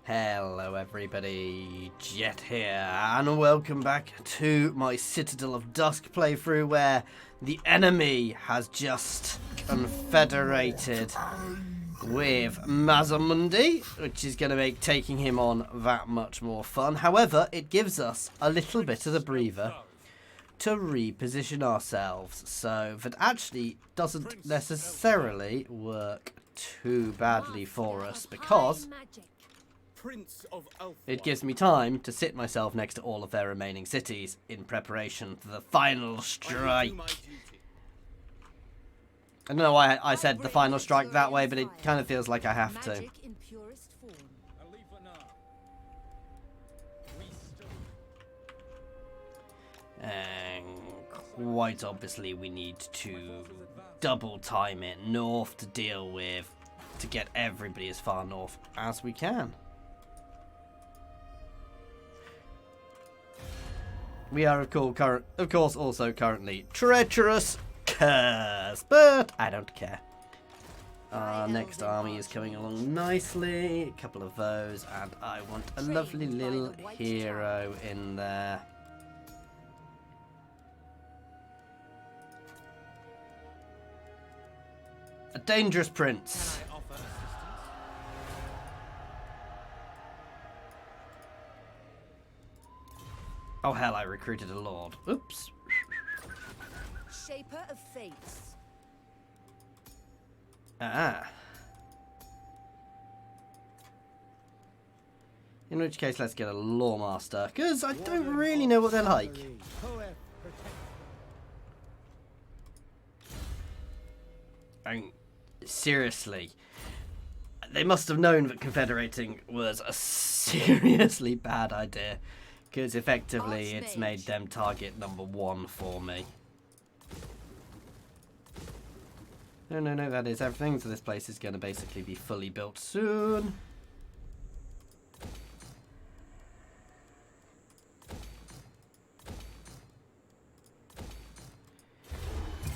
Hello everybody, Jet here, and welcome back to my Citadel of Dusk playthrough where the enemy has just confederated with Mazamundi, which is going to make taking him on that much more fun. However, it gives us a little bit of a breather to reposition ourselves, so that actually doesn't necessarily work too badly for us, because it gives me time to sit myself next to all of their remaining cities in preparation for the final strike. I don't know why I said the final strike that way, but it kind of feels like I have to. And quite obviously we need to double time it north to deal with, to get everybody as far north as we can. We are of course also currently treacherous curs, but I don't care. Our next army is coming along nicely, a couple of those, and I want a lovely little hero in there. A dangerous prince. Oh hell, I recruited a lord. Oops. Shaper of fates. Ah. In which case, let's get a lawmaster, because I don't really know what they're like. And seriously, they must have known that confederating was a seriously bad idea, because effectively it's made them target number one for me. No, that is everything. So this place is going to basically be fully built soon.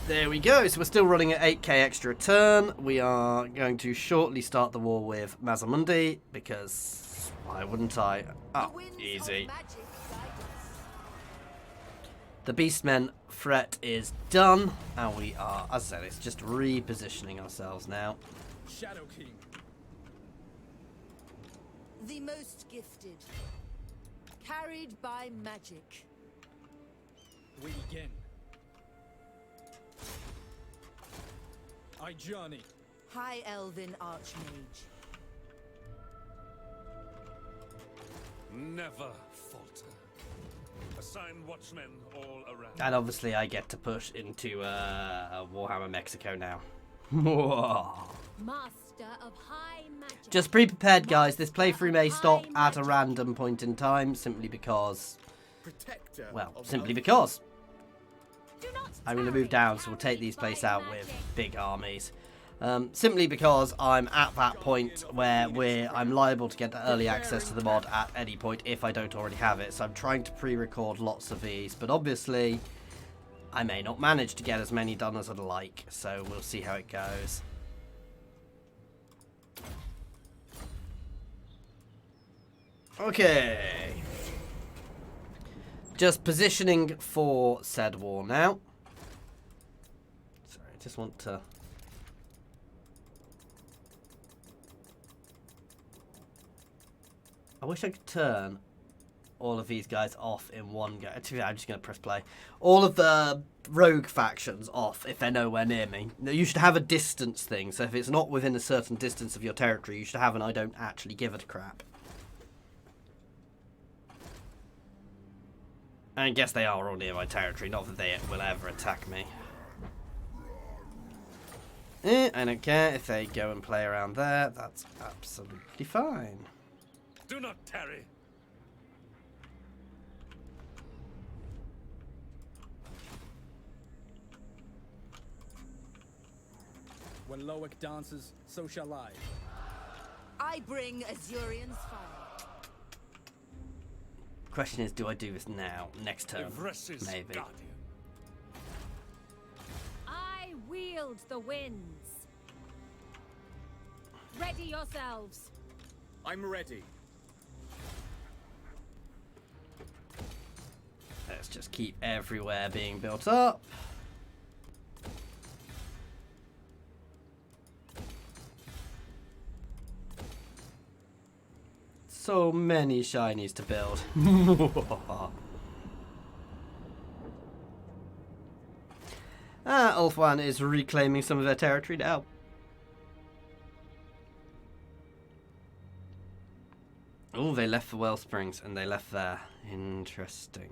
There we go. So we're still running at 8k extra a turn. We are going to shortly start the war with Mazamundi, because why wouldn't I? Oh, easy. The Beastmen threat is done, and we are, as I said, it's just repositioning ourselves now. Shadow King. The most gifted. Carried by magic. We begin. I journey. High Elven Archmage. Never falter. Assign watchmen all around. And obviously I get to push into Warhammer Mexico now. Master of high magic. Just be prepared, guys. This playthrough may stop at a random point in time, simply because, well, simply because I'm going to move down, so we'll take these places out with big armies. Simply because I'm at that point where I'm liable to get early access to the mod at any point if I don't already have it. So I'm trying to pre-record lots of these, but obviously I may not manage to get as many done as I'd like, so we'll see how it goes. Okay. Just positioning for said war now. Sorry, I just want to... I wish I could turn all of these guys off in one go. I'm just going to press play. All of the rogue factions off if they're nowhere near me. You should have a distance thing. So if it's not within a certain distance of your territory, you should have an I don't actually give a crap. I guess they are all near my territory. Not that they will ever attack me. I don't care if they go and play around there. That's absolutely fine. Do not tarry. When Loic dances, so shall I. I bring Azurian's fire. Question is, do I do this now? Next turn? Maybe. Guardian. I wield the winds. Ready yourselves. I'm ready. Let's just keep everywhere being built up. So many shinies to build. Ulthuan is reclaiming some of their territory now. Oh, they left the Wellsprings and they left there. Interesting.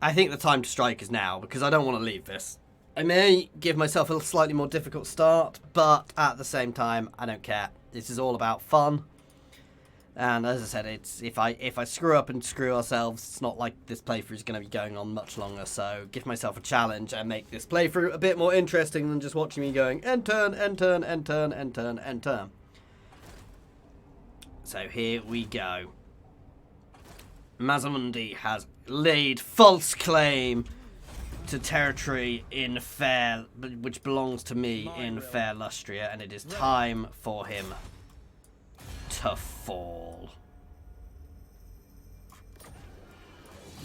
I think the time to strike is now because I don't want to leave this. I may give myself a slightly more difficult start, but at the same time, I don't care. This is all about fun. And as I said, it's if I screw up and screw ourselves, it's not like this playthrough is going to be going on much longer. So give myself a challenge and make this playthrough a bit more interesting than just watching me going end turn, end turn, end turn, end turn, end turn. So here we go. Mazamundi has laid false claim to territory in Fair, which belongs to me in Fair Lustria, and it is time for him to fall.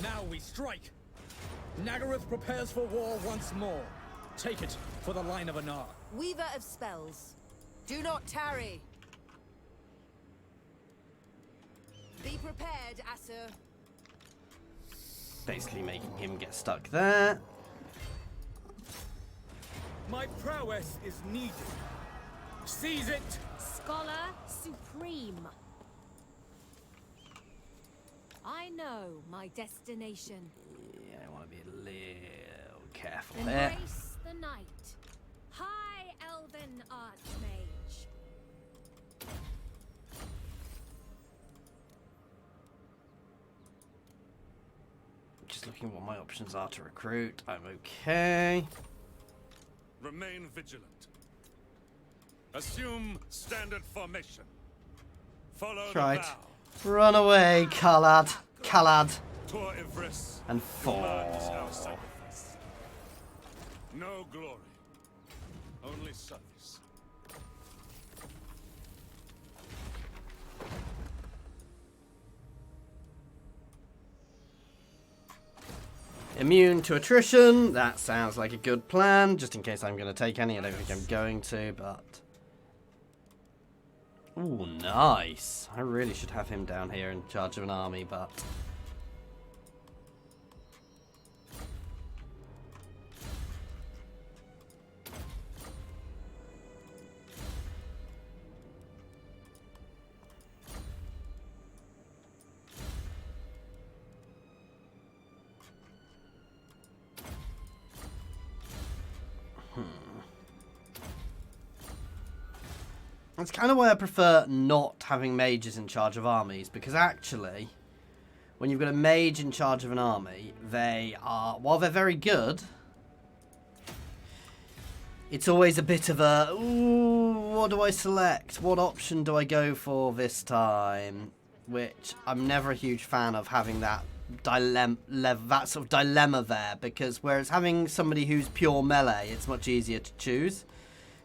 Now we strike. Nagaroth prepares for war once more. Take it for the line of Anar. Weaver of spells, do not tarry. Be prepared, Asur. Basically making him get stuck there. My prowess is needed. Seize it! Scholar supreme. I know my destination. Yeah, I want to be a little careful there. Embrace the night. High Elven Archmage. Just looking at what my options are to recruit. I'm okay. Remain vigilant. Assume standard formation. Follow Right. the vow. Run away, Khalad. Tor Ivris And demands fall. our sacrifice. No glory, only service. Immune to attrition. That sounds like a good plan. Just in case I'm going to take any. I don't think I'm going to, but... Ooh, nice. I really should have him down here in charge of an army, but... That's kind of why I prefer not having mages in charge of armies, because actually, when you've got a mage in charge of an army, they are, while they're very good, it's always a bit of a, ooh, what do I select? What option do I go for this time? Which I'm never a huge fan of, having that that sort of dilemma there, because whereas having somebody who's pure melee, it's much easier to choose,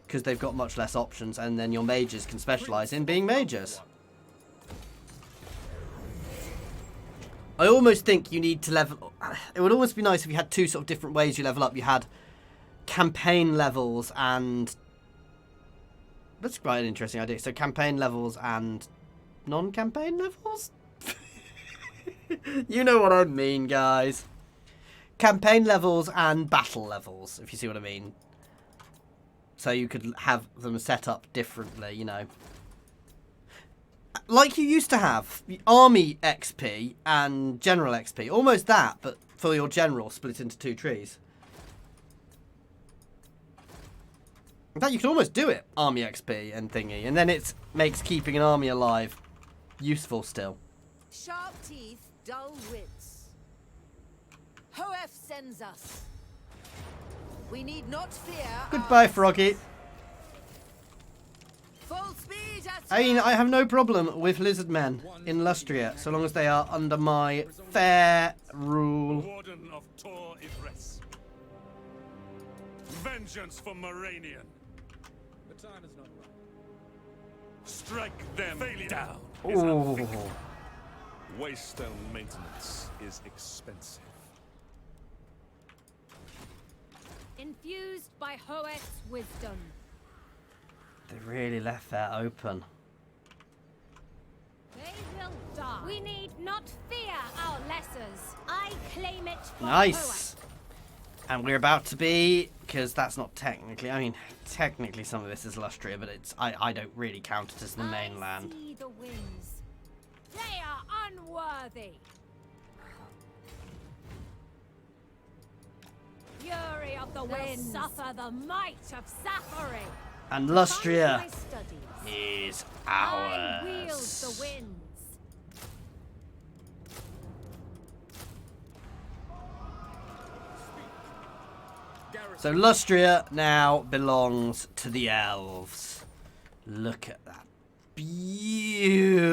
because they've got much less options, and then your mages can specialise in being mages. I almost think you need to level... It would almost be nice if you had two sort of different ways you level up. You had campaign levels and... That's quite an interesting idea. So campaign levels and non-campaign levels? You know what I mean, guys. Campaign levels and battle levels, if you see what I mean. So you could have them set up differently, you know. Like you used to have army XP and general XP. Almost that, but for your general split into two trees. In fact, you could almost do it, army XP and thingy. And then it makes keeping an army alive useful still. Sharp teeth, dull wits. Hoef sends us. We need not fear. Goodbye, our Froggy. full speed at I mean, I have no problem with lizard men in Lustria, so long as they are under my fair rule. Warden of Tor Ivris. Vengeance for Moranian. The time is not right. Strike them down. Ooh. Waystone maintenance is expensive. Infused by Hoet's wisdom. They really left that open. They will die. We need not fear our lessers. I claim it for Nice. And we're about to be, because that's not technically, I mean, technically some of this is Lustria, but it's I don't really count it as the mainland. I see the winds. They are unworthy. Fury of the winds. Suffer the might of Sapphire. And Lustria My studies. is I wield ours. the winds. So Lustria now belongs to the elves. Look at that. Beautiful,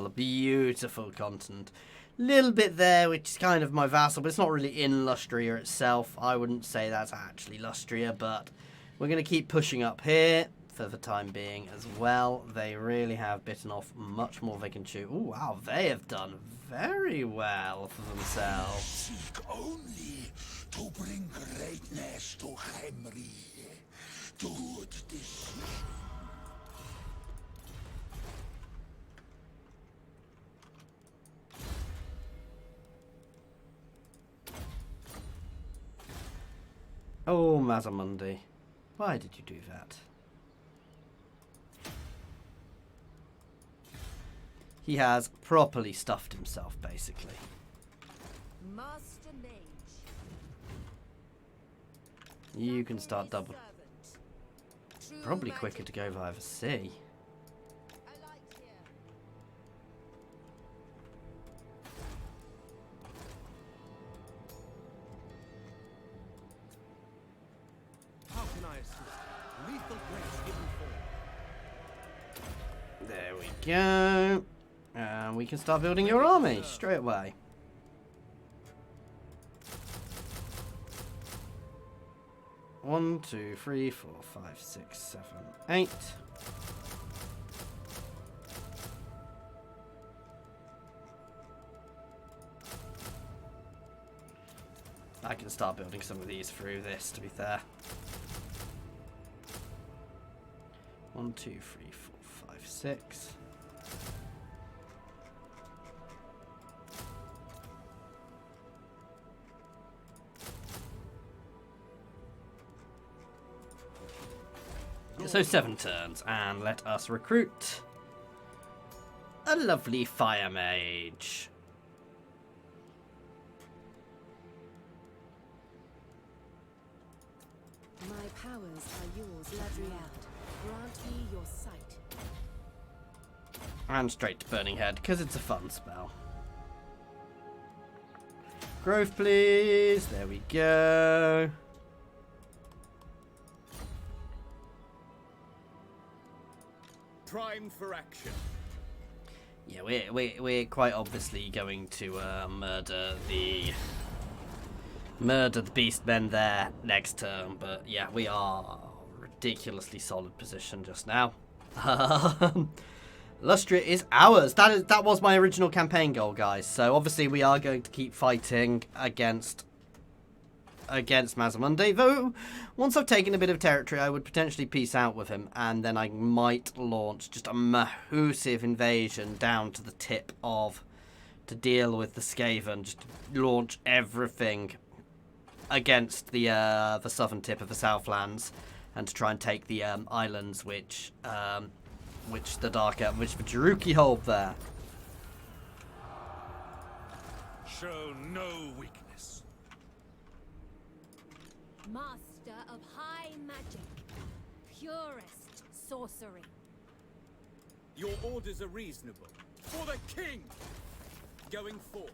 beautiful continent. Little bit there, which is kind of my vassal, but it's not really in Lustria itself. I wouldn't say that's actually Lustria, but we're going to keep pushing up here for the time being as well. They really have bitten off much more they can chew. Oh, wow, they have done very well for themselves. Seek only to bring greatness to Henry. Good decision. Oh, Mazamundi, why did you do that? He has properly stuffed himself, basically. Master Mage. You can start double. Servant. True Probably magic. quicker to go via the sea. I like here. How can I assist? Lethal grace given form. There we go. And we can start building your army straight away. One, 2, 3, 4, 5, 6, 7, 8. I can start building some of these through this, to be fair. 1, 2, 3, 4, 5, 6. So 7 turns, and let us recruit a lovely fire mage. My powers are yours, Ladriel. Grant me your sight. And straight to Burning Head, because it's a fun spell. Growth, please. There we go. Primed for action. Yeah, we're quite obviously going to murder the beast men there next turn, but yeah, we are ridiculously solid position just now. Lustria is ours. That was my original campaign goal, guys. So obviously we are going to keep fighting against Mazamundi, though once I've taken a bit of territory I would potentially peace out with him, and then I might launch just a massive invasion down to the tip of to deal with the Skaven, just launch everything against the southern tip of the Southlands, and to try and take the islands which the Jaruki hold there. Show no weakness. Master of high magic. Purest sorcery. Your orders are reasonable. For the king! Going forth.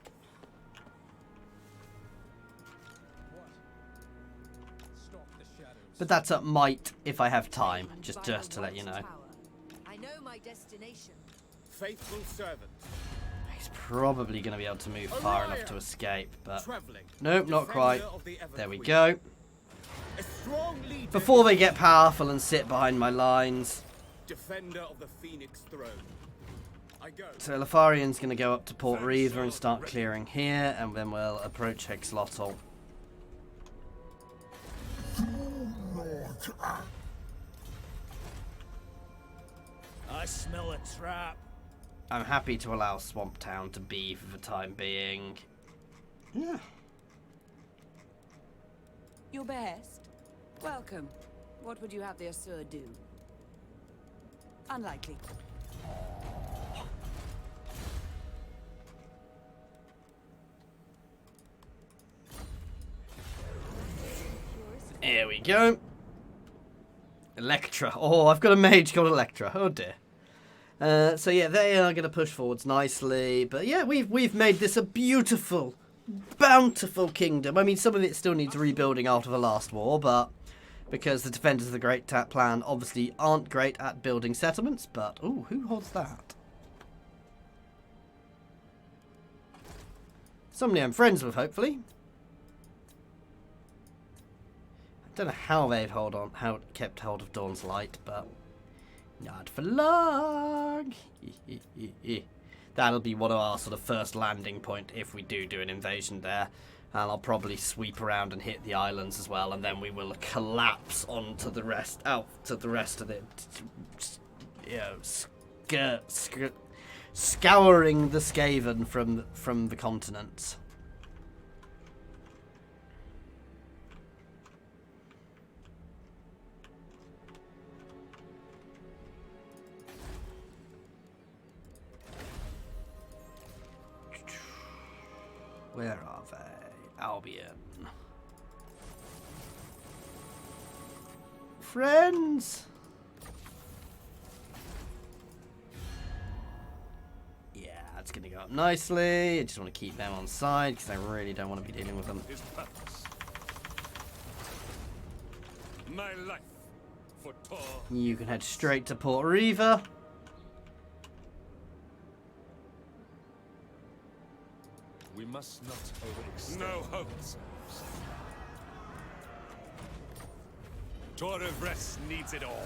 What? Stop the shadows. But that's at might if I have time, just to let you know. I know my destination. Faithful servant. He's probably going to be able to move far enough to escape, but Traveling. nope, not Defender quite. of the There we Everqueen. go. A strong leader. Before they get powerful and sit behind my lines. Defender of the Phoenix throne. I go. So Lotharion's going to go up to Port Reaver and start clearing here, and then we'll approach Hexlotl. I smell a trap. I'm happy to allow Swamp Town to be for the time being. Yeah. Your best? Welcome. What would you have the Asur do? Unlikely. Here we go. Electra. Oh, I've got a mage called Electra. Oh dear. So yeah, they are going to push forwards nicely. But yeah, we've made this a beautiful, bountiful kingdom. I mean, some of it still needs rebuilding after the last war, but because the Defenders of the Great Plan obviously aren't great at building settlements. But, ooh, who holds that? Somebody I'm friends with, hopefully. I don't know how they've kept hold of Dawn's Light, but not for long. That'll be one of our sort of first landing point if we do an invasion there. And I'll probably sweep around and hit the islands as well, and then we will collapse onto the rest, out to the rest of it. You know, scouring the Skaven from the continents. Where are they? Albion. Friends! Yeah, that's going to go up nicely. I just want to keep them on side because I really don't want to be dealing with them. His purpose. My life for Tor. You can head straight to Port Reaver. We must not overextend. No hopes. Tor of Rest needs it all.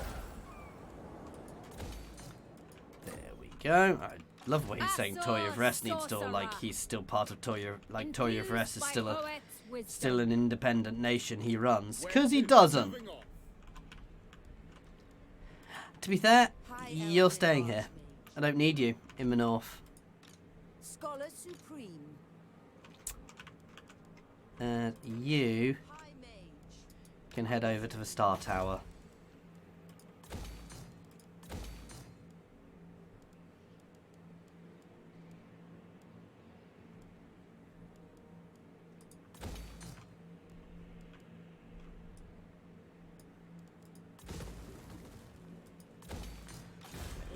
There we go. I love what he's saying. Toy of Rest needs it all. Like he's still part of Toy of Rest is still an independent nation he runs. Because he doesn't. To be fair, you're staying here. I don't need you in the north. Scholar Supreme. And you can head over to the Star Tower.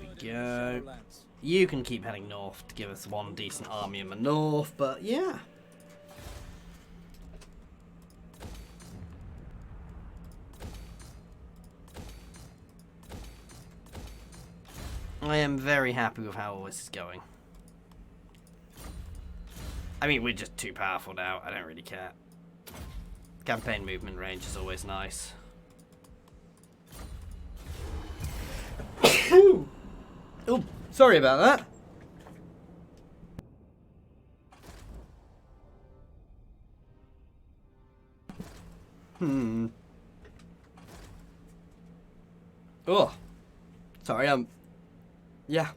There we go. You can keep heading north to give us one decent army in the north, but yeah. I am very happy with how all this is going. I mean, we're just too powerful now. I don't really care. Campaign movement range is always nice. Oh, sorry about that. Oh, sorry, yeah.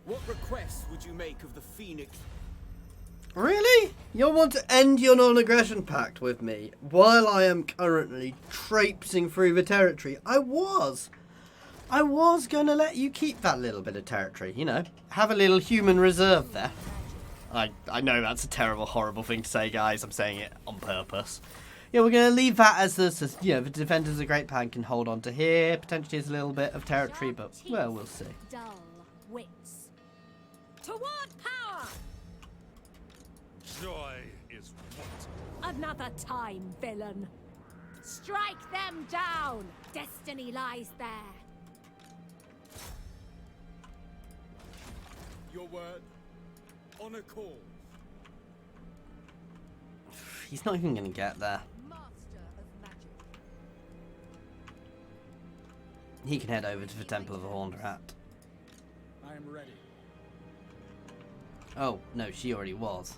What requests would you make of the Phoenix? Really? You'll want to end your non-aggression pact with me while I am currently traipsing through the territory? I was going to let you keep that little bit of territory, you know. Have a little human reserve there. I know that's a terrible, horrible thing to say, guys. I'm saying it on purpose. Yeah, we're going to leave that as the, you know, the Defenders of the Great Plan can hold on to here. Potentially it's a little bit of territory, but, well, we'll see. Dull wits. Toward power! Joy is what? Another time, villain. Strike them down! Destiny lies there. Your word on a call. He's not even going to get there. Master of magic. He can head over to the Temple of the Horned Rat. I am ready. Oh, no, she already was.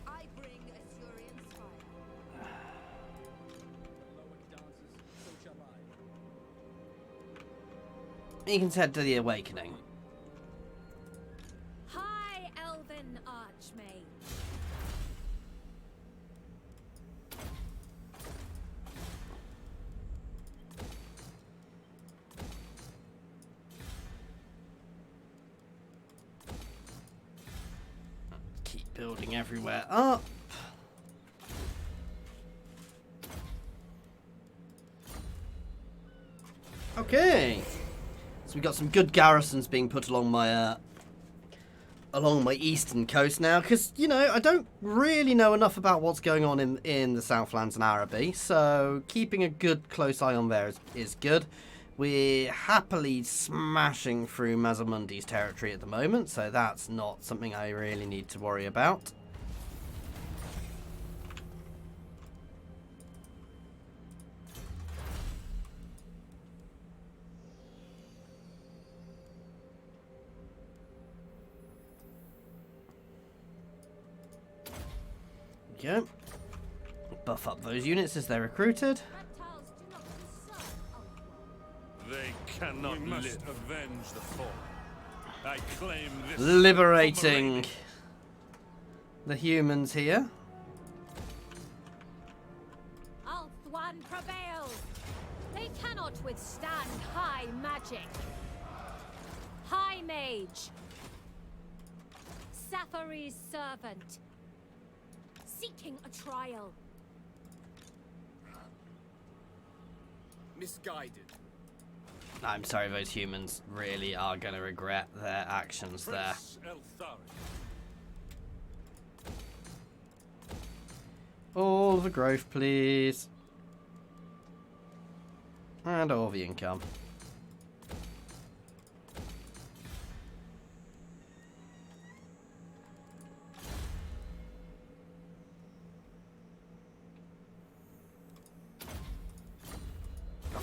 I bring Assyrian fire. The lower dances, so shall I. You can head to the Awakening. High Elven Archmage. Keep building everywhere up. Okay. So we got some good garrisons being put along my eastern coast now, because, you know, I don't really know enough about what's going on in the Southlands and Araby, so keeping a good close eye on there is good. We're happily smashing through Mazamundi's territory at the moment, so that's not something I really need to worry about. Go. Buff up those units as they're recruited. Reptiles do not concern Ultron. They cannot live. Avenge the fall. I claim this. Liberating the humans here. Ulthuan prevails. They cannot withstand high magic. High mage. Sathari's servant. Seeking a trial. Misguided. I'm sorry, those humans really are going to regret their actions there. Prince Elthari. All the growth, please. And all the income.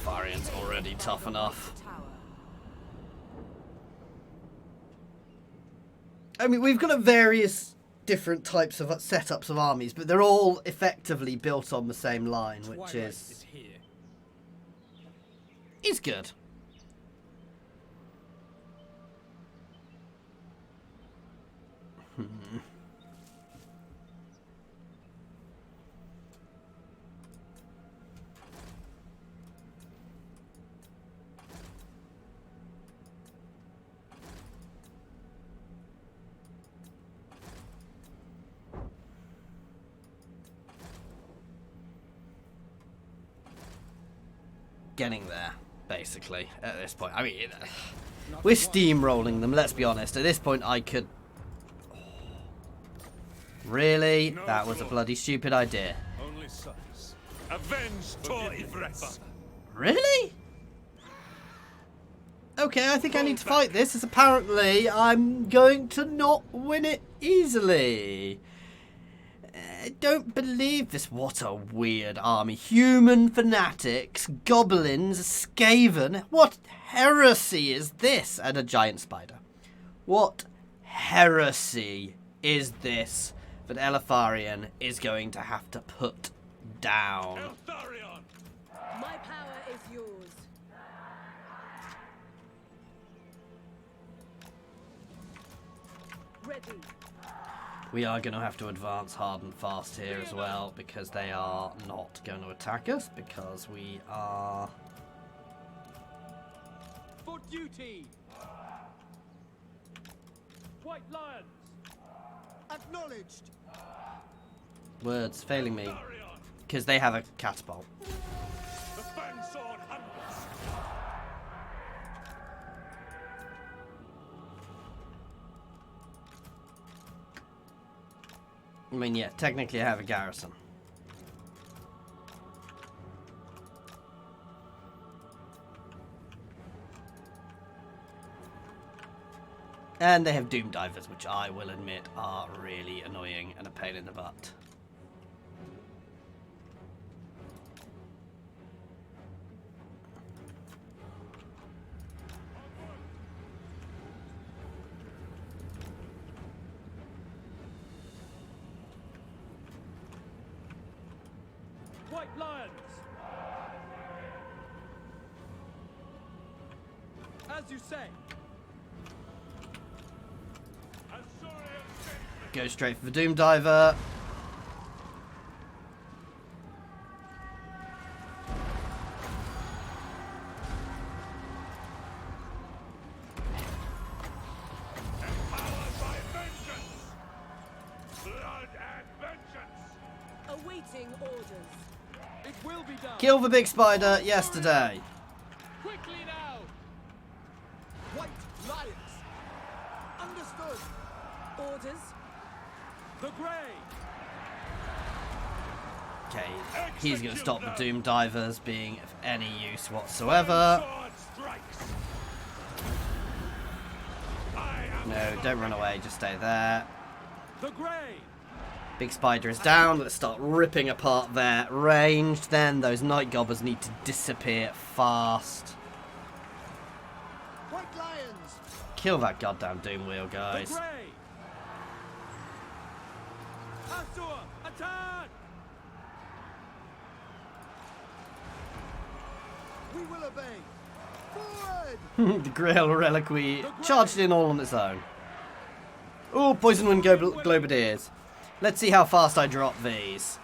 Barbarian's already tough enough. Tower. I mean, we've got a various different types of setups of armies, but they're all effectively built on the same line, which Twilight is here. good. Getting there, basically, at this point. I mean, we're steamrolling them, let's be honest. At this point, I could... Really? That was a bloody stupid idea. Only sons. Avenge Tor Ivres. Really? Okay, I think I need to fight this, as apparently I'm going to not win it easily. I don't believe this. What a weird army. Human fanatics, goblins, Skaven. What heresy is this? And a giant spider. What heresy is this that Elefarion is going to have to put down? Eltharion. My power is yours. Ready. We are going to have to advance hard and fast here as well, because they are not going to attack us, because we are... For duty. White lions. Acknowledged. Words failing me, Eltharion. because they have a catapult. The Fang Sword Hunters. I mean, yeah, technically I have a garrison. And they have Doom Divers, which I will admit are really annoying and a pain in the butt. White lions! As you say. Go straight for the Doom Diver. Awaiting orders. It will be done. Kill the big spider yesterday. Quickly now. White lions. Understood. Orders. The Grey. Okay, he's going to stop the Doom Divers being of any use whatsoever. No, don't run away, just stay there. The Grey. Big spider is down. Let's start ripping apart their range. Then those night gobbers need to disappear fast. White lions. Kill that goddamn Doom Wheel, The guys. Grey. Asur, attack! We will obey. Forward! The Grail Reliquary charged in all on its own. Oh, Poison Wind Globadiers. Let's see how fast I drop these.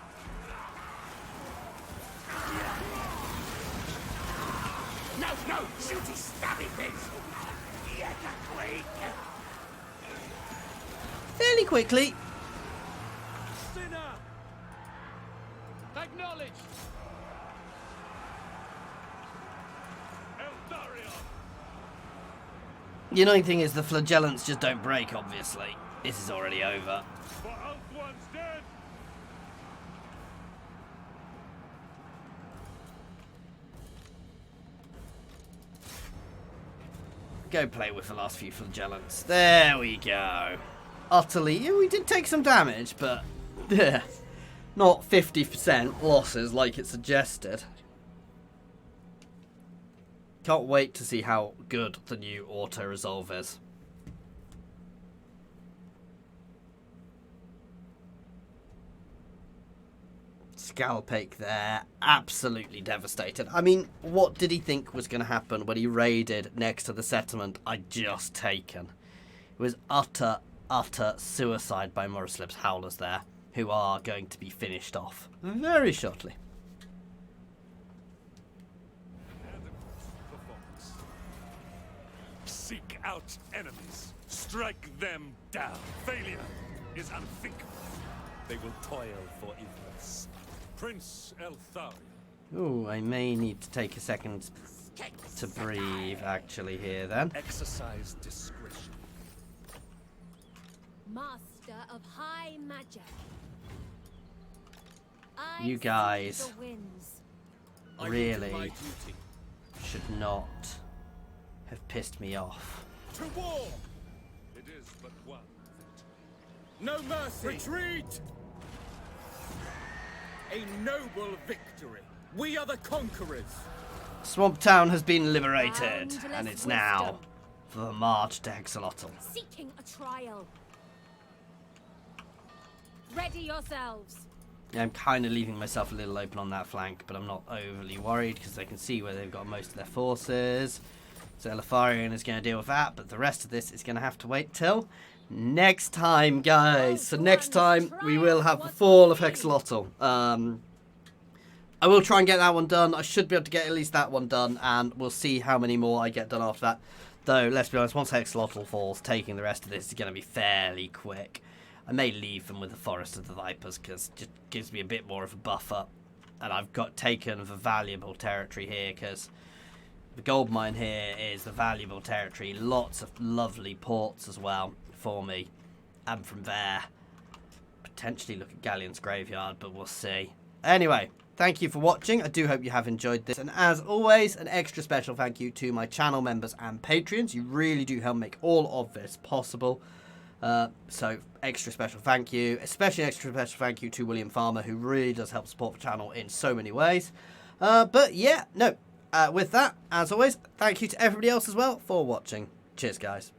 No, shooty stabby things. Yet a quake. Fairly quickly. Sinner! Acknowledged! The annoying thing is the flagellants just don't break, obviously. This is already over. Go play with the last few flagellants. There we go. Utterly, yeah, we did take some damage, but not 50% losses like it suggested. Can't wait to see how good the new auto-resolve is. Scalpake there, absolutely devastated. I mean, what did he think was going to happen when he raided next to the settlement I'd just taken? It was utter suicide by Morislip's Howlers there, who are going to be finished off very shortly. Seek out enemies. Strike them down. Failure is unthinkable. They will toil for Ithras. Prince Eltharia. Ooh, I may need to take a second to breathe, actually, here, then. Exercise discretion. Master of high magic. I You see guys the winds. really should not have pissed me off. To war! It is but one. No mercy! Retreat! A noble victory. We are the conquerors. Swamp Town has been liberated, Boundless and it's now wisdom. for the march to Hexalotl. Seeking a trial. Ready yourselves. Yeah, I'm kind of leaving myself a little open on that flank, but I'm not overly worried because I can see where they've got most of their forces. So Elefarian is going to deal with that, but the rest of this is going to have to wait till next time, guys. So next time we will have the fall of Hexalotl. I will try and get that one done. I should be able to get at least that one done, and we'll see how many more I get done after that. Though, let's be honest, once Hexalotl falls, taking the rest of this is going to be fairly quick. I may leave them with the Forest of the Vipers, because it just gives me a bit more of a buffer. And I've got taken the valuable territory here, because the gold mine here is the valuable territory. Lots of lovely ports as well for me. And from there, potentially look at Galleon's Graveyard, but we'll see. Anyway, thank you for watching. I do hope you have enjoyed this. And as always, an extra special thank you to my channel members and Patreons. You really do help make all of this possible. So extra special thank you. Especially extra special thank you to William Farmer, who really does help support the channel in so many ways. But yeah, no. With that, as always, thank you to everybody else as well for watching. Cheers, guys.